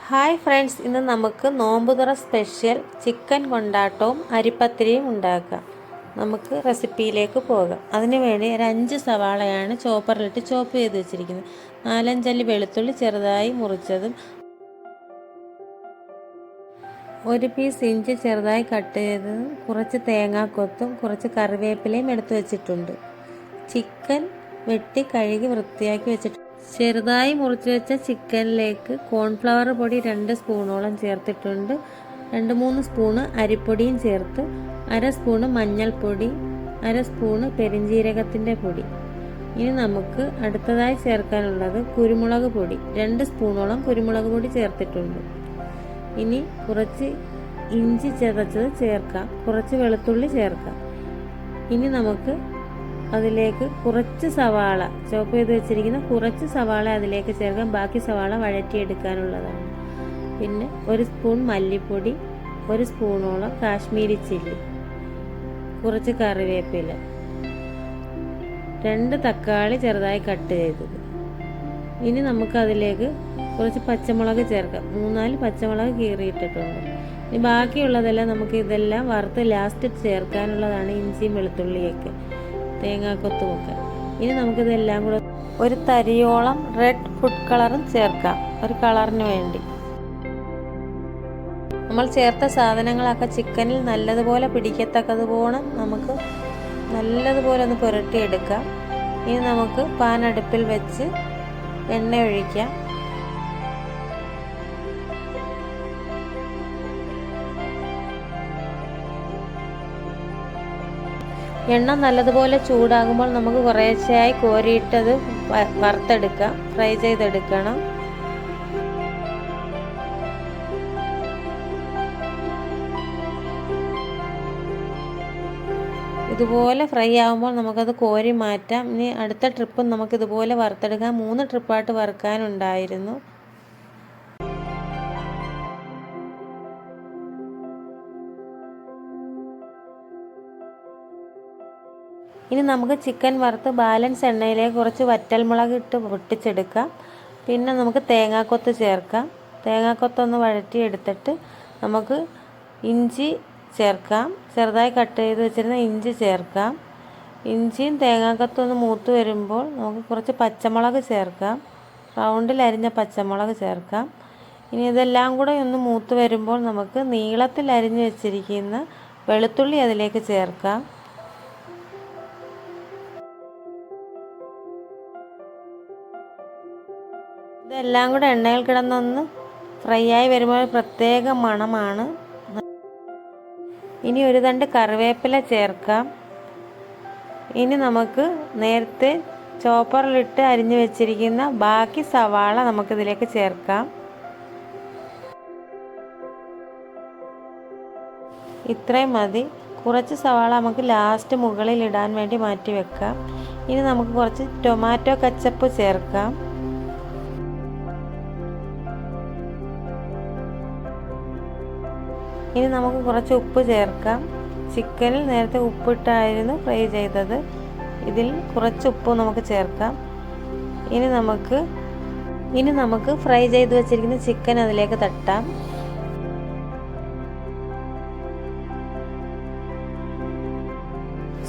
Hi friends, ഇന്ന് നമുക്ക് നോമ്പുതുറ special chicken കൊണ്ടാട്ടവും അരിപ്പത്തിരിയും ഉണ്ടാക്കാം. നമുക്ക് റെസിപ്പിയിലേക്ക് പോകാം. അതിനു വേണ്ടി ഒരു 5 സവാളയാണ് ചോപ്പറിലിട്ട് ചോപ്പ് ചെയ്ത് വെച്ചിരിക്കുന്നത്. 4-5 അല്ലി വെളുത്തുള്ളി ചെറുതായി മുറിച്ചതും, 1 പീസ് ഇഞ്ചി ചെറുതായി കട്ട് ചെയ്തതും, കുറച്ച് തേങ്ങാക്കൊത്തും കുറച്ച് കറിവേപ്പിലയും എടുത്ത് വെച്ചിട്ടുണ്ട്. ചിക്കൻ വെട്ടി കഴുകി വൃത്തിയാക്കി വെച്ചിട്ടുണ്ട്. ചെറുതായി മുറിച്ച് വെച്ച ചിക്കനിലേക്ക് കോൺഫ്ലവർ പൊടി 2 സ്പൂണോളം ചേർത്തിട്ടുണ്ട്. 2-3 സ്പൂണ് അരിപ്പൊടിയും ചേർത്ത്, 1/2 സ്പൂണ് മഞ്ഞൾപ്പൊടി, 1/2 സ്പൂണ് പെരിഞ്ജീരകത്തിൻ്റെ പൊടി. ഇനി നമുക്ക് അടുത്തതായി ചേർക്കാനുള്ളത് കുരുമുളക് പൊടി. 2 സ്പൂണോളം കുരുമുളക് പൊടി ചേർത്തിട്ടുണ്ട്. ഇനി കുറച്ച് ഇഞ്ചി ചതച്ചത് ചേർക്കാം, കുറച്ച് വെളുത്തുള്ളി ചേർക്കാം. ഇനി നമുക്ക് അതിലേക്ക് കുറച്ച് സവാള ചോപ്പ് ചെയ്ത് വെച്ചിരിക്കുന്ന കുറച്ച് സവാള അതിലേക്ക് ചേർക്കാം. ബാക്കി സവാള വഴറ്റിയെടുക്കാനുള്ളതാണ്. പിന്നെ 1 സ്പൂൺ മല്ലിപ്പൊടി, 1 സ്പൂണോളം കാശ്മീരി ചില്ലി, കുറച്ച് കറിവേപ്പില, 2 തക്കാളി ചെറുതായി കട്ട് ചെയ്തത്. ഇനി നമുക്കതിലേക്ക് കുറച്ച് പച്ചമുളക് ചേർക്കാം. 3-4 പച്ചമുളക് കീറിയിട്ടിട്ടുണ്ട്. ഇനി ബാക്കിയുള്ളതെല്ലാം നമുക്ക് ഇതെല്ലാം വറുത്ത് ലാസ്റ്റ് ചേർക്കാനുള്ളതാണ്. ഇഞ്ചിയും വെളുത്തുള്ളിയൊക്കെ, തേങ്ങാക്കൊത്തുമൊക്കെ. ഇനി നമുക്കിതെല്ലാം കൂടെ ഒരു തരിയോളം റെഡ് ഫുഡ് കളറും ചേർക്കാം, ഒരു കളറിന് വേണ്ടി. നമ്മൾ ചേർത്ത സാധനങ്ങളൊക്കെ ചിക്കനിൽ നല്ലതുപോലെ പിടിക്കത്തക്കതുപോലെ നമുക്ക് നല്ലതുപോലെ ഒന്ന് പുരട്ടിയെടുക്കാം. ഇനി നമുക്ക് പാൻ അടുപ്പിൽ വെച്ച് എണ്ണ ഒഴിക്കാം. എണ്ണ നല്ലതുപോലെ ചൂടാകുമ്പോൾ നമുക്ക് കുറേശ്ശെയായി കോരിയിട്ടത് വറുത്തെടുക്കാം, ഫ്രൈ ചെയ്തെടുക്കണം. ഇതുപോലെ ഫ്രൈ ആകുമ്പോൾ നമുക്കത് കോരി മാറ്റാം. ഇനി അടുത്ത ട്രിപ്പും നമുക്കിതുപോലെ വറുത്തെടുക്കാം. 3 ട്രിപ്പായിട്ട് വറുക്കാനുണ്ടായിരുന്നു. ഇനി നമുക്ക് ചിക്കൻ വറുത്ത് ബാലൻസ് എണ്ണയിലേക്ക് കുറച്ച് വറ്റൽമുളക് ഇട്ട് പൊട്ടിച്ചെടുക്കാം. പിന്നെ നമുക്ക് തേങ്ങാക്കൊത്ത് ചേർക്കാം. തേങ്ങാക്കൊത്തൊന്ന് വഴറ്റിയെടുത്തിട്ട് നമുക്ക് ഇഞ്ചി ചേർക്കാം. ചെറുതായി കട്ട് ചെയ്ത് വെച്ചിരുന്ന ഇഞ്ചി ചേർക്കാം. ഇഞ്ചിയും തേങ്ങാക്കൊത്തും ഒന്ന് മൂത്ത് വരുമ്പോൾ നമുക്ക് കുറച്ച് പച്ചമുളക് ചേർക്കാം. റൗണ്ടിൽ അരിഞ്ഞ പച്ചമുളക് ചേർക്കാം. ഇനി ഇതെല്ലാം കൂടെ ഒന്ന് മൂത്ത് വരുമ്പോൾ നമുക്ക് നീളത്തിൽ അരിഞ്ഞ് വെച്ചിരിക്കുന്ന വെളുത്തുള്ളി അതിലേക്ക് ചേർക്കാം. ഇതെല്ലാം കൂടെ എണ്ണയിൽ കിടന്നൊന്ന് ഫ്രൈ ആയി വരുമ്പോൾ പ്രത്യേക മണമാണ്. ഇനി ഒരു തണ്ട് കറിവേപ്പില ചേർക്കാം. ഇനി നമുക്ക് നേരത്തെ ചോപ്പറിലിട്ട് അരിഞ്ഞു വെച്ചിരിക്കുന്ന ബാക്കി സവാള നമുക്കിതിലേക്ക് ചേർക്കാം. ഇത്രയും മതി. കുറച്ച് സവാള നമുക്ക് ലാസ്റ്റ് മുകളിൽ ഇടാൻ വേണ്ടി മാറ്റി വെക്കാം. ഇനി നമുക്ക് കുറച്ച് ടൊമാറ്റോ കച്ചപ്പ് ചേർക്കാം. ഇനി നമുക്ക് കുറച്ച് ഉപ്പ് ചേർക്കാം. ചിക്കനിൽ നേരത്തെ ഉപ്പിട്ടായിരുന്നു ഫ്രൈ ചെയ്തത്. ഇതിൽ കുറച്ച് ഉപ്പ് നമുക്ക് ചേർക്കാം. ഇനി നമുക്ക് ഫ്രൈ ചെയ്ത് വെച്ചിരിക്കുന്ന ചിക്കൻ അതിലേക്ക് തട്ടാം.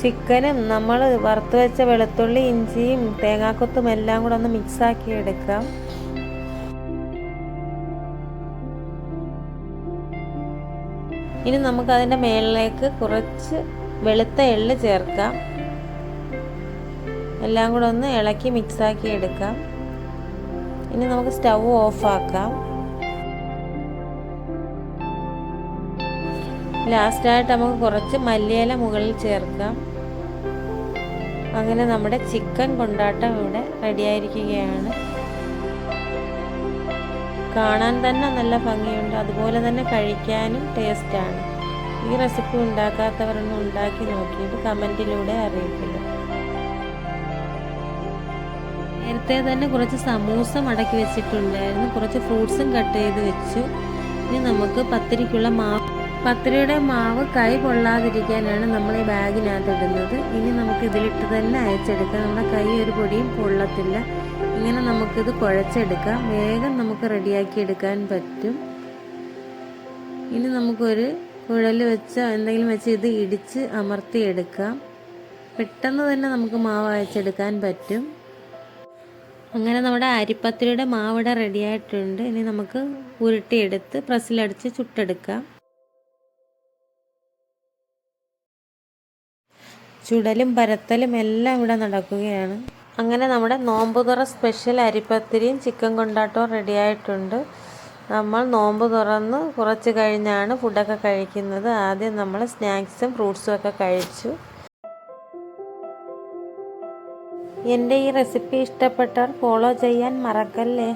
ചിക്കനും നമ്മൾ വറുത്ത് വെച്ച വെളുത്തുള്ളി, ഇഞ്ചിയും തേങ്ങാക്കൊത്തും എല്ലാം കൂടെ ഒന്ന് മിക്സാക്കി എടുക്കാം. ഇനി നമുക്കതിൻ്റെ മേളിലേക്ക് കുറച്ച് വെളുത്ത എള്ള് ചേർക്കാം. എല്ലാം കൂടെ ഒന്ന് ഇളക്കി മിക്സാക്കി എടുക്കാം. ഇനി നമുക്ക് സ്റ്റൗ ഓഫാക്കാം. ലാസ്റ്റായിട്ട് നമുക്ക് കുറച്ച് മല്ലിയില മുകളിൽ ചേർക്കാം. അങ്ങനെ നമ്മുടെ ചിക്കൻ കൊണ്ടാട്ടം ഇവിടെ റെഡിയായിരിക്കുകയാണ്. കാണാൻ തന്നെ നല്ല ഭംഗിയുണ്ട്, അതുപോലെ തന്നെ കഴിക്കാനും ടേസ്റ്റാണ്. ഈ റെസിപ്പി ഉണ്ടാക്കാത്തവരൊന്നും ഉണ്ടാക്കി നോക്കിയിട്ട് കമൻറ്റിലൂടെ അറിയിക്കുക. നേരത്തെ തന്നെ കുറച്ച് സമൂസ മടക്കി വെച്ചിട്ടുണ്ടായിരുന്നു. കുറച്ച് ഫ്രൂട്ട്സും കട്ട് ചെയ്ത് വെച്ചു. ഇനി നമുക്ക് പത്തിരിക്കുള്ള പത്തിരിയുടെ മാവ് കൈ പൊള്ളാതിരിക്കാനാണ് നമ്മൾ ഈ ബാഗിനകത്ത് ഇടുന്നത്. ഇനി നമുക്ക് ഇതിലിട്ട് തന്നെ അയച്ചെടുക്കാം. നമ്മുടെ കൈ ഒരു പൊടിയും പൊള്ളത്തില്ല. ഇങ്ങനെ നമുക്കിത് കുഴച്ചെടുക്കാം. വേഗം നമുക്ക് റെഡിയാക്കി എടുക്കാൻ പറ്റും. ഇനി നമുക്കൊരു കുഴൽ വെച്ച് എന്തെങ്കിലും വെച്ച് ഇത് ഇടിച്ച് അമർത്തിയെടുക്കാം. പെട്ടെന്ന് തന്നെ നമുക്ക് മാവ് അയച്ചെടുക്കാൻ പറ്റും. അങ്ങനെ നമ്മുടെ അരിപ്പത്തിരിയുടെ മാവിടെ റെഡിയായിട്ടുണ്ട്. ഇനി നമുക്ക് ഉരുട്ടിയെടുത്ത് പ്രസ്സിലടിച്ച് ചുട്ടെടുക്കാം. ചുടലും പരത്തലും എല്ലാം ഇവിടെ നടക്കുകയാണ്. അങ്ങനെ നമ്മുടെ നോമ്പുതുറ സ്പെഷ്യൽ അരിപ്പത്തിരിയും ചിക്കൻ കൊണ്ടാട്ടവും റെഡിയായിട്ടുണ്ട്. നമ്മൾ നോമ്പ് തുറന്ന് കുറച്ച് കഴിഞ്ഞാണ് ഫുഡൊക്കെ കഴിക്കുന്നത്. ആദ്യം നമ്മൾ സ്നാക്സും ഫ്രൂട്ട്സും ഒക്കെ കഴിച്ചു. എൻ്റെ ഈ റെസിപ്പി ഇഷ്ടപ്പെട്ടാൽ ഫോളോ ചെയ്യാൻ മറക്കല്ലേ.